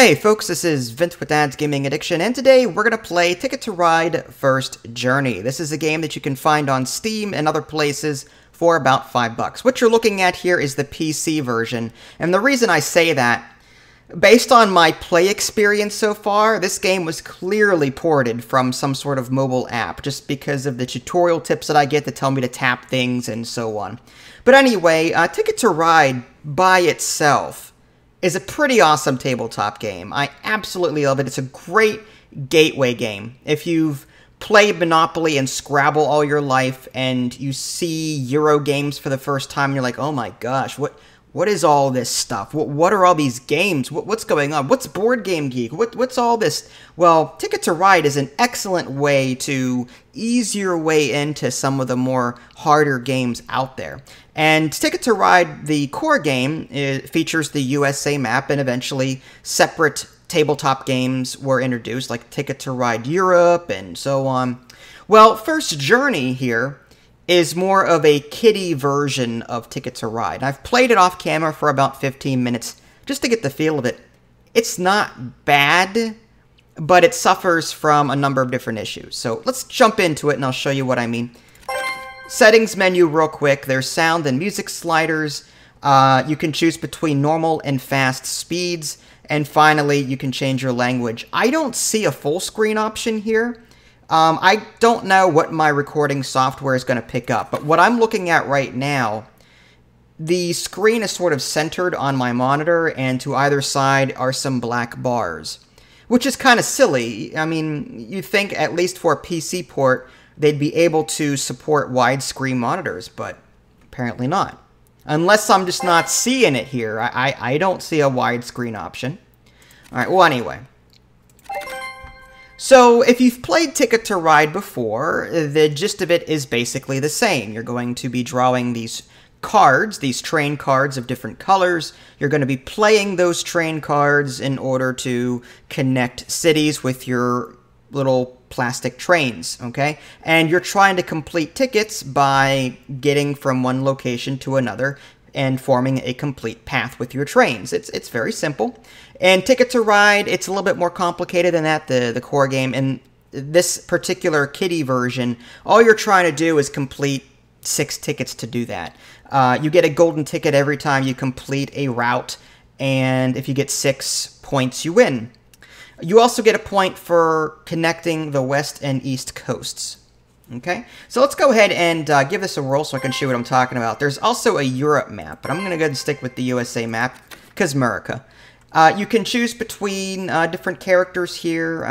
Hey folks, this is Vince with Dad's Gaming Addiction, and today we're going to play Ticket to Ride First Journey. This is a game that you can find on Steam and other places for about $5. What you're looking at here is the PC version, and the reason I say that, based on my play experience so far, this game was clearly ported from some sort of mobile app, just because of the tutorial tips that I get that tell me to tap things and so on. But anyway, Ticket to Ride by itself is a pretty awesome tabletop game. I absolutely love it. It's a great gateway game. If you've played Monopoly and Scrabble all your life and you see Euro games for the first time, you're like, oh my gosh, what is all this stuff? What are all these games? What's going on? What's Board Game Geek? What's all this? Well, Ticket to Ride is an excellent way to ease your way into some of the more harder games out there. And Ticket to Ride, the core game, features the USA map, and eventually separate tabletop games were introduced, like Ticket to Ride Europe and so on. Well, First Journey here is more of a kiddie version of Ticket to Ride. I've played it off camera for about 15 minutes just to get the feel of it. It's not bad, but it suffers from a number of different issues. So let's jump into it and I'll show you what I mean. Settings menu real quick. There's sound and music sliders. You can choose between normal and fast speeds. And finally, you can change your language. I don't see a full screen option here. I don't know what my recording software is going to pick up, but what I'm looking at right now, the screen is sort of centered on my monitor, and to either side are some black bars, which is kind of silly. I mean, you think at least for a PC port, they'd be able to support widescreen monitors, but apparently not. Unless I'm just not seeing it here. I don't see a widescreen option. Alright, well anyway. So, if you've played Ticket to Ride before, the gist of it is basically the same. You're going to be drawing these cards, these train cards of different colors. You're going to be playing those train cards in order to connect cities with your little plastic trains, okay? And you're trying to complete tickets by getting from one location to another and forming a complete path with your trains. It's very simple. And Ticket to Ride, it's a little bit more complicated than that, the core game. In this particular kiddie version, all you're trying to do is complete 6 tickets to do that. You get a golden ticket every time you complete a route, and if you get 6 points, you win. You also get a point for connecting the west and east coasts. Okay, so let's go ahead and give this a roll so I can show you what I'm talking about. There's also a Europe map, but I'm going to go ahead and stick with the USA map, because America. You can choose between different characters here.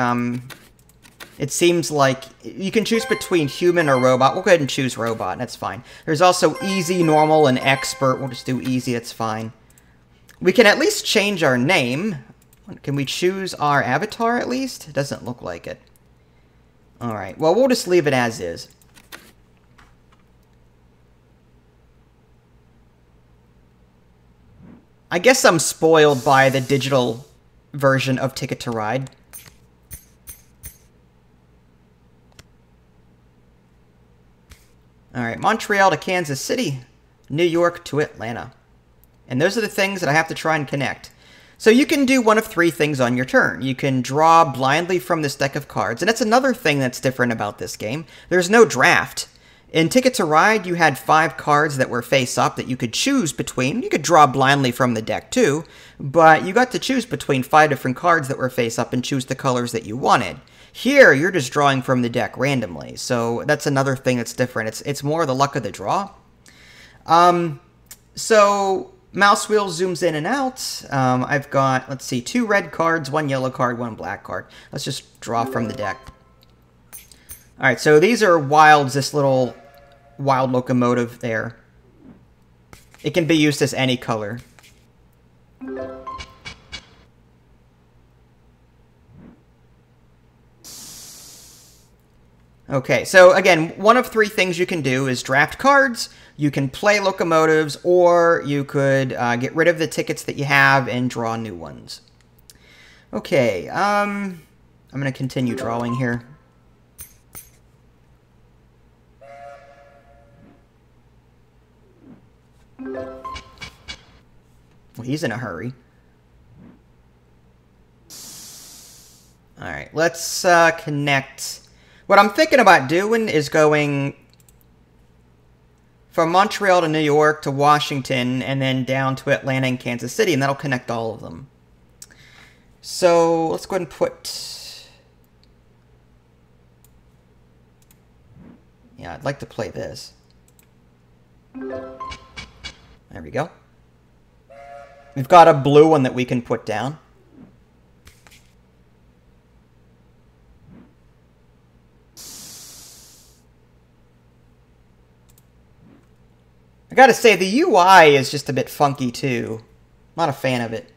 It seems like you can choose between human or robot. We'll go ahead and choose robot, that's fine. There's also easy, normal, and expert. We'll just do easy, that's fine. We can at least change our name. Can we choose our avatar at least? It doesn't look like it. Alright, well, we'll just leave it as is. I guess I'm spoiled by the digital version of Ticket to Ride. Alright, Montreal to Kansas City, New York to Atlanta. And those are the things that I have to try and connect. So you can do one of 3 things on your turn. You can draw blindly from this deck of cards, and that's another thing that's different about this game. There's no draft. In Ticket to Ride, you had 5 cards that were face-up that you could choose between. You could draw blindly from the deck too, but you got to choose between 5 different cards that were face-up and choose the colors that you wanted. Here, you're just drawing from the deck randomly, so that's another thing that's different. It's more the luck of the draw. So mouse wheel zooms in and out. I've got, let's see, 2 red cards, 1 yellow card, 1 black card. Let's just draw from the deck. Alright, so these are wilds, this little wild locomotive there. It can be used as any color. Okay, so again, one of 3 things you can do is draft cards, you can play locomotives, or you could get rid of the tickets that you have and draw new ones. Okay, I'm going to continue drawing here. Well, he's in a hurry. Alright, let's connect. What I'm thinking about doing is going from Montreal to New York to Washington and then down to Atlanta and Kansas City, and that'll connect all of them. So let's go ahead and put... Yeah, I'd like to play this. There we go. We've got a blue one that we can put down. I gotta say, the UI is just a bit funky too. Not a fan of it.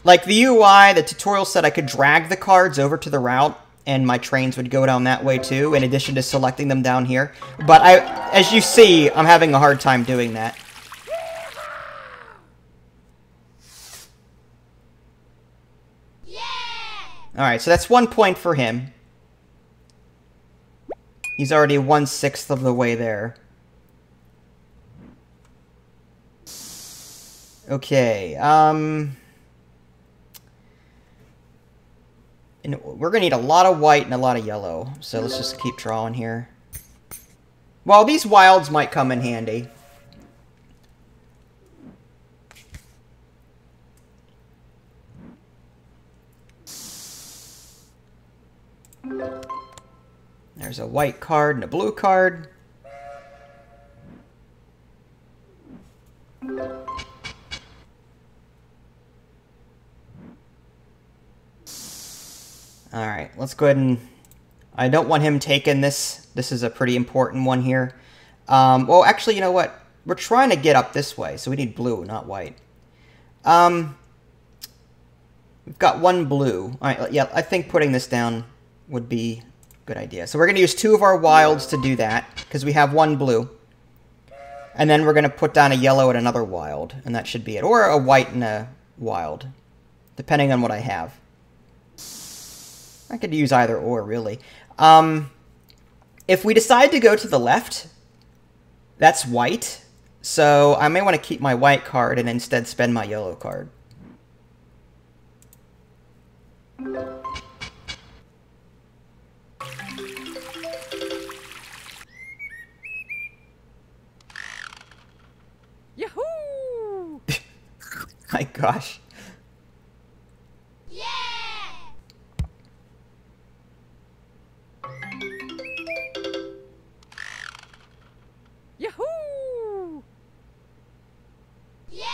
Like the UI, the tutorial said I could drag the cards over to the route and my trains would go down that way too, in addition to selecting them down here. But as you see, I'm having a hard time doing that. Alright, so that's 1 point for him. He's already 1/6 of the way there. Okay, and we're gonna need a lot of white and a lot of yellow, so let's just keep drawing here. Well, these wilds might come in handy. There's a white card and a blue card. Alright, let's go ahead and... I don't want him taking this. This is a pretty important one here. Well, actually, you know what? We're trying to get up this way, so we need blue, not white. We've got one blue. Alright, yeah, I think putting this down would be... good idea. So we're going to use 2 of our wilds to do that, because we have 1 blue. And then we're going to put down a yellow and another wild, and that should be it. Or a white and a wild, depending on what I have. I could use either or, really. If we decide to go to the left, that's white. So I may want to keep my white card and instead spend my yellow card. Yahoo! My gosh. Yeah! Yahoo! Yeah!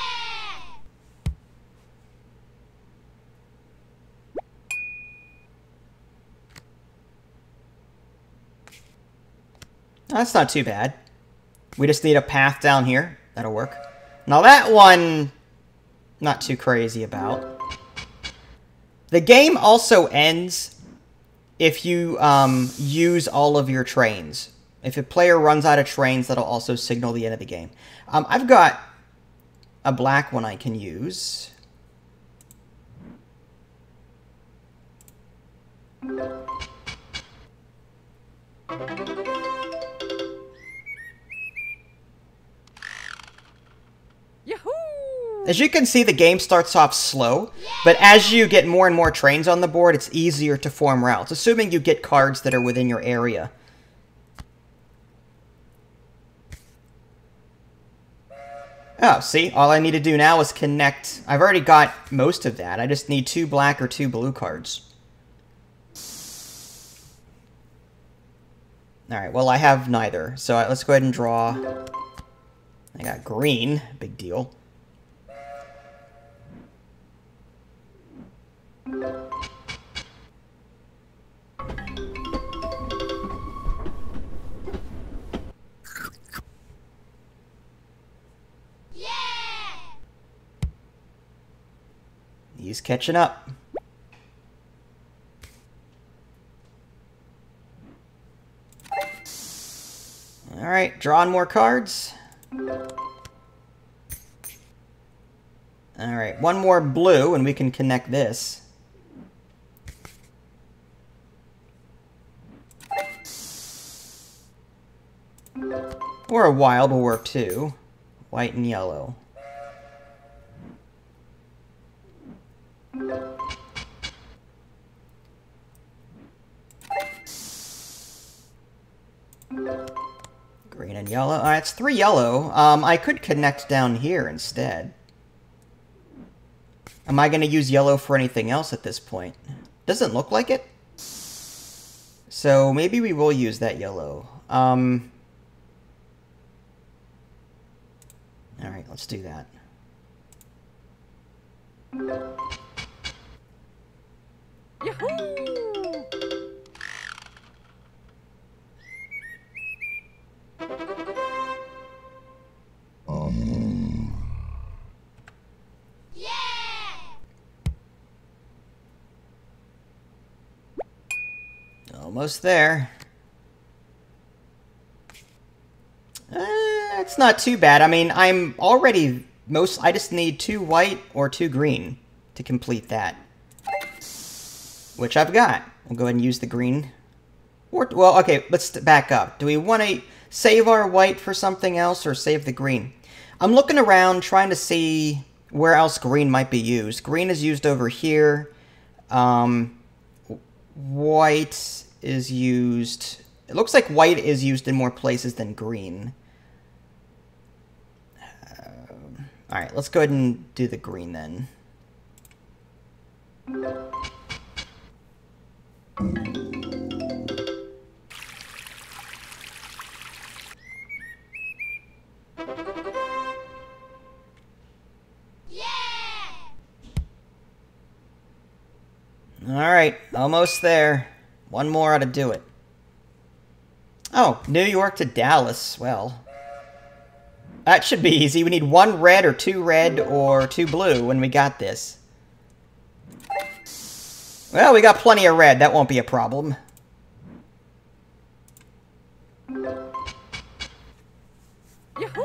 That's not too bad. We just need a path down here. That'll work. Now that one, not too crazy about. The game also ends if you use all of your trains. If a player runs out of trains, that'll also signal the end of the game. I've got a black one I can use. As you can see, the game starts off slow, but as you get more and more trains on the board, it's easier to form routes, assuming you get cards that are within your area. Oh, see? All I need to do now is connect. I've already got most of that. I just need 2 black or 2 blue cards. Alright, well, I have neither. So let's go ahead and draw. I got green. Big deal. He's catching up. Alright, drawing more cards. Alright, 1 more blue and we can connect this. Or a wild will work too. White and yellow. Green and yellow. It's 3 yellow. I could connect down here instead. Am I going to use yellow for anything else at this point? Doesn't look like it. So maybe we will use that yellow. Alright, let's do that. Yahoo! Almost there. It's not too bad. I mean, I'm already I just need 2 white or 2 green to complete that. Which I've got. We'll go ahead and use the green. Well, okay, let's back up. Do we want to save our white for something else or save the green? I'm looking around trying to see where else green might be used. Green is used over here. White is used... It looks like white is used in more places than green. Alright, let's go ahead and do the green then. Alright, almost there. One more ought to do it. Oh, New York to Dallas. Well, that should be easy. We need 1 red or 2 red or 2 blue when we got this. Well, we got plenty of red. That won't be a problem. Yahoo!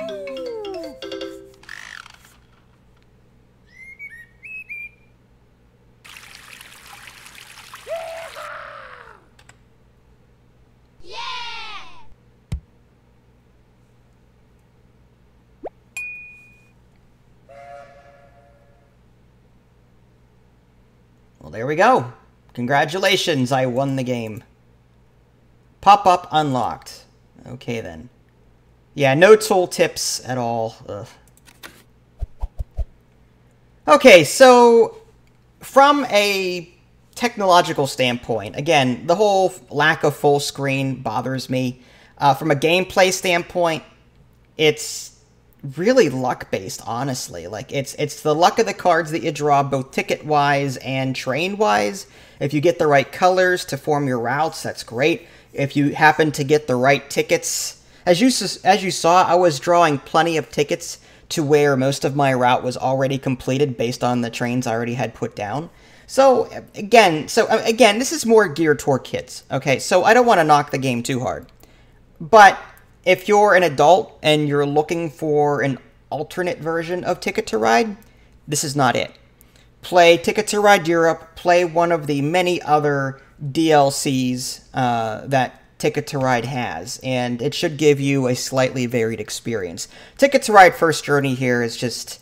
Well, there we go. Congratulations, I won the game. Pop-up unlocked. Okay, then. Yeah, no tool tips at all. Ugh. Okay, so from a technological standpoint, again, the whole lack of full screen bothers me. From a gameplay standpoint, it's really luck-based, honestly. Like, it's the luck of the cards that you draw, both ticket-wise and train-wise. If you get the right colors to form your routes, that's great. If you happen to get the right tickets... As you saw, I was drawing plenty of tickets to where most of my route was already completed based on the trains I already had put down. So, again, this is more geared toward kids, okay? So I don't want to knock the game too hard. But if you're an adult and you're looking for an alternate version of Ticket to Ride, this is not it. Play Ticket to Ride Europe, play one of the many other DLCs that Ticket to Ride has, and it should give you a slightly varied experience. Ticket to Ride First Journey here is just...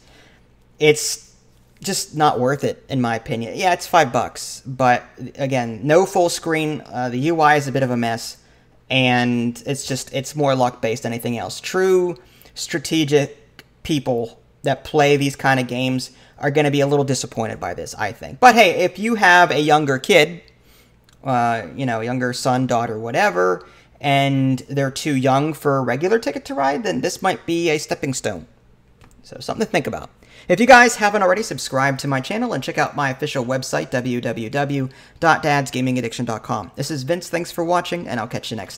It's just not worth it, in my opinion. Yeah, it's $5, but again, no full screen. The UI is a bit of a mess, and it's more luck-based than anything else. True strategic people that play these kind of games are going to be a little disappointed by this, I think. But hey, if you have a younger kid, younger son, daughter, whatever, and they're too young for a regular Ticket to Ride, then this might be a stepping stone. So something to think about. If you guys haven't already, subscribe to my channel and check out my official website, www.dadsgamingaddiction.com. This is Vince, thanks for watching, and I'll catch you next time.